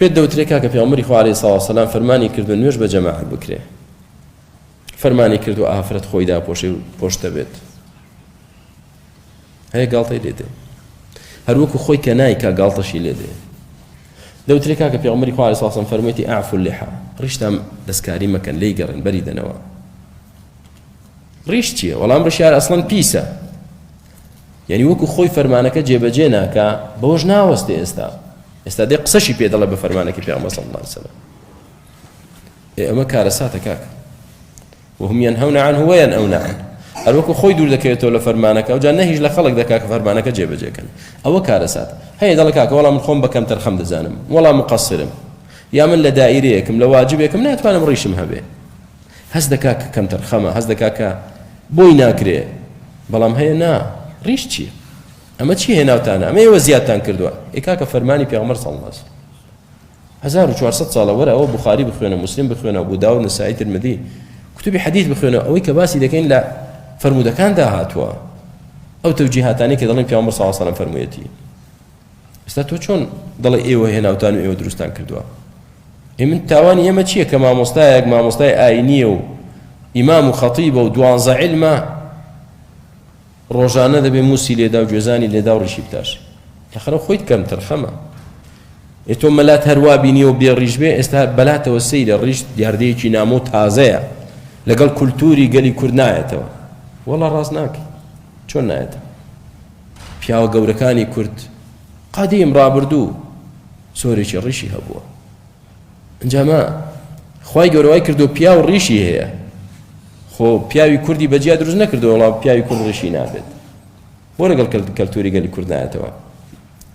پێت دەوترێت کاکە پێغەمبەری خوا عەلەیهی سەڵاتو وەسەلام فەرمانی کردو نوێژ بە جەماعەت بکرێ، فەرمانی کردو ئافرەت خۆی پۆشتە بێت، هەیە گاڵتەی لێ دێ، هەروەکو خۆی کە نایکا گاڵتەشی لێ دێ. دەوترێت کاکە پێغەمبەری خوا عەلەیهی سەڵاتو وەسەلام فەرموویەتی ئەعفو اللحا، ڕیشتان دەستکاری مەکەن، لێی گەڕێن بەری دەنەوە. ڕیش چییە؟ وەڵام ڕیشیار ئەسڵەن پیسە، یعنی وەکو خۆی فەرمانەکە جێبەجێ ناکا بەوەش ناوەستێ. ئێستا دێ قسەشی پێ دەڵێ بە فەرمانەکەی پێغەمبەر صلی الله علیه وسلم. ئەمە کارەساتە کاکە، وهم ينهون عنه وينأون عنه، هەروەکو خۆی دوور دەکەوێتەوە لە فەرمانەکە، ئەوجا نەهیش لە خەڵک دەکا کە فەرمانەکە جێبەجێکەن. ئەوە کارەسات. هەیە دەڵێ کاکە وەڵام من خۆم بەکەم تەرخەم دەزانم، وەڵام مقەسرم، یا من لە دائیرەیەکم لە واجبێکم ناتوانم ڕیشم هەبێ، هەست دەکا کە کەم تەرخەمە، هەست دەکا کە بۆی ناکرێ، بەڵام هەیە نا ڕیش چییە؟ ئەمە چی هێناوتانە؟ ئەمە ئێوە زیادتان کردووە. کاکە فەرمانی پێغەمبەر صلی الله علیه وسلم 1400 ساڵە وەرە ئەوە بوخاری بخوێنە، مسلم بخوێنە، ئەبو داود، نەسائی، ترمذی، کتوبی حەدیث بخوێنە، ئەوەی کە باسی دەکەین لە فەرمودەکاندا هاتووە، ئەو تەوجیهاتانی کە دەڵێن پێغەمبەر صلی الله علیه وسلم فەرموویەتی. ئێستا تۆ چۆن دەڵێ ئێوە هێناوتان و ئێوە دروستان کردووە؟ من تاوانی ئێمە چییە کە مامۆستایەک مامۆستای ئاینیە و ئیمام و خەتیبە و 12 عیلمە ڕۆژانە دەبێ موسی لێدا و گوێزانی لێدا و ڕیشی بتاشێ؟ یاخەرە خۆیت کەم تەرخەمە. تۆ مەلات هەروە بینی و بێڕیش بێ، ئێستا بەلاتەوە سەیرە ڕیش دیاردەیەکی نامۆ تازەیە لەگەڵ کولتوری گەلی کورد نایەتەوە. وەڵا ڕاست ناکەی، چۆن نایەتە؟ پیاوە گەورەکانی کورد قەدیم ڕابردوو سۆرێکی ڕیشی هەبووە، ئەنجامە خوای گەورەوای کردو پیا و ڕیشی هەیە، خۆ پیاوی کوردی بەجیا دروست نەکردو وەڵام پیاوی کورد ڕیشی نابێت، بۆ لەگەڵ کەلتوری گەلی کورد نایەتەوە.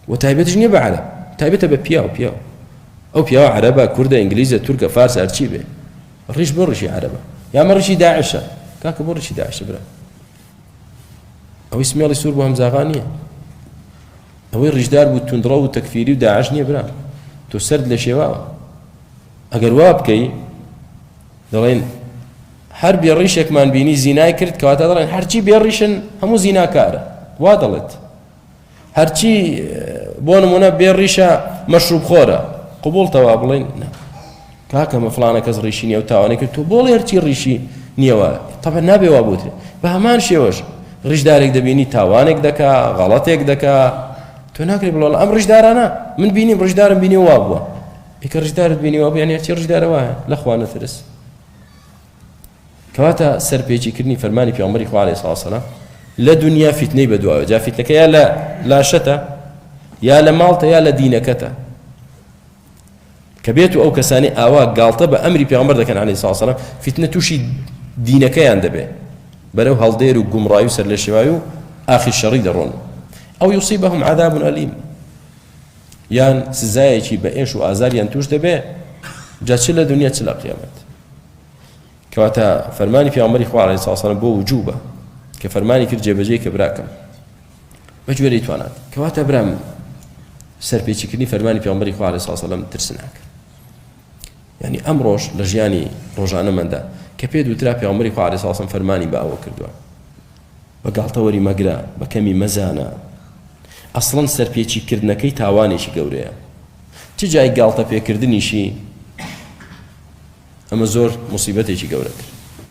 و تایبەتش نییە بە عەرەب، تایبەتە بە پیاو. ئەو پیاوە عەرەبە، کوردە، ئینگلیزە، تورکە، فارس، هەرچی بێ، ڕیش بۆ ڕیشی عەرەبە، یامە ڕیشی داعشە. کاکە بۆ ڕیشی داعشە برا، ئەوەی سمێڵی سوور بۆ هەمزاغا نییە، ئەوەی ڕیشدار بوو توندڕە و تەکفیری و داعش نییە برا، تۆ سەرد لە شێواوە. ئەگەر وا بکەی دەڵێن هەر بێ ڕیشێکمان بینی زینای کرد، کەواتە دەڵێن هەرچی بێ ڕیشن هەموو زیناکارە، وا دەڵێت. هەرچی بۆ نمونە بێ ڕیشە مەشروب خۆرە، قبوڵتەوە بڵێن کاکە مە فڵانە کەس ڕیشی نییە و تاوانێ کرد، تۆ بۆڵێ هەرچی ڕیشی نییەوە، تەبەن نابێ وا بوترێ. بە هەمان شێوەش ڕیشدارێک دەبینی تاوانێک دەکا، غەڵەتێک دەکا، تۆ ناکرێ بڵێ ئەم ڕیشدارانە من بینیم ڕیشدارم بینی وا بووە، ئیکە ڕیشدارت بینی وا بوو، یعنی هەرچی ڕیشدارە وایە، لەخوا نەترس. کەواتە سەرپێچیکردنی فەرمانی پێغەمبەری خوا عەلەیهی سەڵاتو وەسەلام لە دنیا فیتنەی بەدواوە، جا فیتنەکە یا لە لاشەتە، یا لە ماڵتە، یا لە دینەکەتە، کە بێت و ئەو کەسانی ئاوا گاڵتە بە ئەمری پێغەمبەر دەکەن عەلەیهی سەڵاتو وەسەلام، فیتنە تووشی دینەکەیان دەبێ، بەرەو هەڵدێر و گومڕایی و سەرلێشێوایی و ئاخی شەڕی دەڕۆن. ئەو یوصیبەهم عەذاب ئەلیم، یان سزایەکی بە ئێش و ئازاریان توش دەبێ، جا چ لە دنیا چ لە قیامەت. کەواتە فەرمانی پێغەمبەری خوا عەلەیهی سەڵاتو وەسەلام بۆ وجوبە کە فەرمانی کرد جێبەجێ کە براکەم بە گوێرەی توانات. کەواتە برام سەرپێچیکردنی فەرمانی پێغەمبەری خوا عەلەیهی سەڵاتو وەسەلام ترس ناکە. یعنی ئەمڕۆژ لە ژیانی ڕۆژانەمەدا کە پێ دووترا پێغەمبەری خوا عەلەیهی سەڵاتو وەسەلام فەرمانی بە ئەوە کردووە، بە گاڵتەوەری مەگرە، بە کەمی مەزانە، ئەسڵەن سەرپێچیکردنەکەی تاوانێکی گەورەیە. چ جای گاڵتە پێکردنیشی ئەمە زۆر موسیبەتێکی گەورەتر.